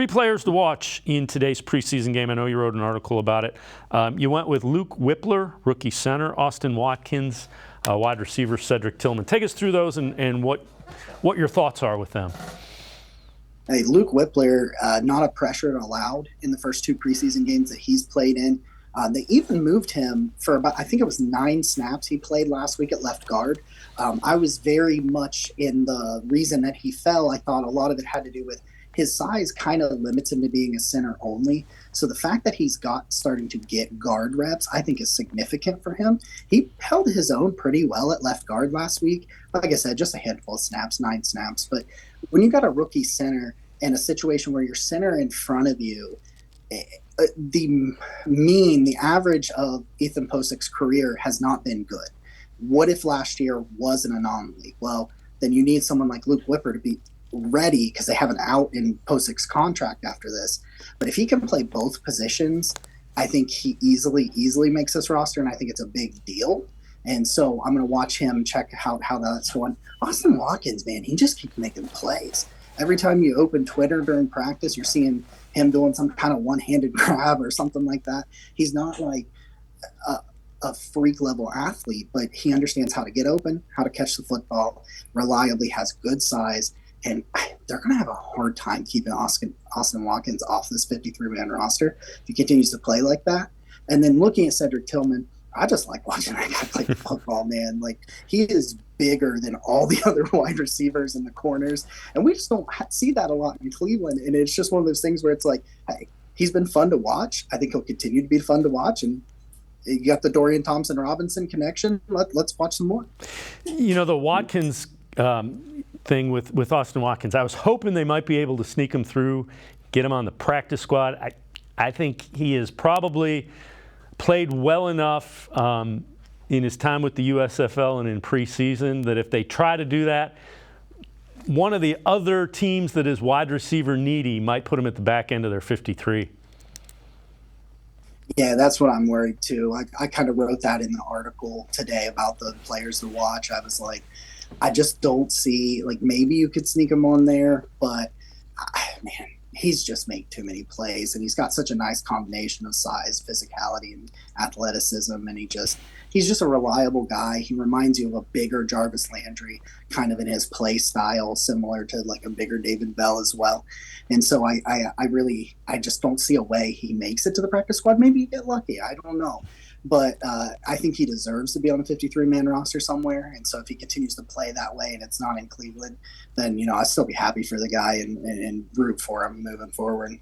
Three players to watch in today's preseason game. I know you wrote an article about it. You went with Luke Whippler, rookie center, Austin Watkins, wide receiver Cedric Tillman. Take us through those and what your thoughts are with them. Hey, Luke Whippler, not a pressure allowed in the first two preseason games that he's played in. They even moved him for about, I think it was 9 snaps he played last week at left guard. I was very much in the reason that he fell. I thought a lot of it had to do with his size kind of limits him to being a center only. So the fact that he's starting to get guard reps, I think is significant for him. He held his own pretty well at left guard last week. Like I said, just a handful of snaps, 9 snaps. But when you got a rookie center in a situation where your center in front of you, the average of Ethan Posic's career has not been good. What if last year was an anomaly? Well, then you need someone like Luke Whippler to be ready because they have an out in Posic's contract after this. But if he can play both positions, I think he easily makes this roster, and I think it's a big deal. And so I'm going to watch him, check how that's going. Austin Watkins, man, he just keeps making plays. Every time you open Twitter during practice, you're seeing him doing some kind of one-handed grab or something like that. He's not like a freak-level athlete, but he understands how to get open, how to catch the football, reliably has good size, and they're going to have a hard time keeping Austin Watkins off this 53-man roster if he continues to play like that. And then looking at Cedric Tillman, I just like watching that guy play football, man. Like, he is bigger than all the other wide receivers in the corners, and we just don't see that a lot in Cleveland. And it's just one of those things where it's like, hey, he's been fun to watch. I think he'll continue to be fun to watch, and you got the Dorian Thompson-Robinson connection. Let's watch some more. You know, the Watkins thing with Austin Watkins, I was hoping they might be able to sneak him through, get him on the practice squad. I think he has probably played well enough in his time with the USFL and in preseason that if they try to do that, one of the other teams that is wide receiver needy might put him at the back end of their 53. Yeah, that's what I'm worried too. I kind of wrote that in the article today about the players to watch. I was like, I just don't see, like, maybe you could sneak him on there, but man, he's just made too many plays, and he's got such a nice combination of size, physicality, and athleticism, and he's just a reliable guy. He reminds you of a bigger Jarvis Landry, kind of in his play style, similar to like a bigger David Bell as well. And so I just don't see a way he makes it to the practice squad. Maybe you get lucky, I don't know. But I think he deserves to be on a 53-man roster somewhere. And so if he continues to play that way and it's not in Cleveland, then, I'll still be happy for the guy and root for him moving forward.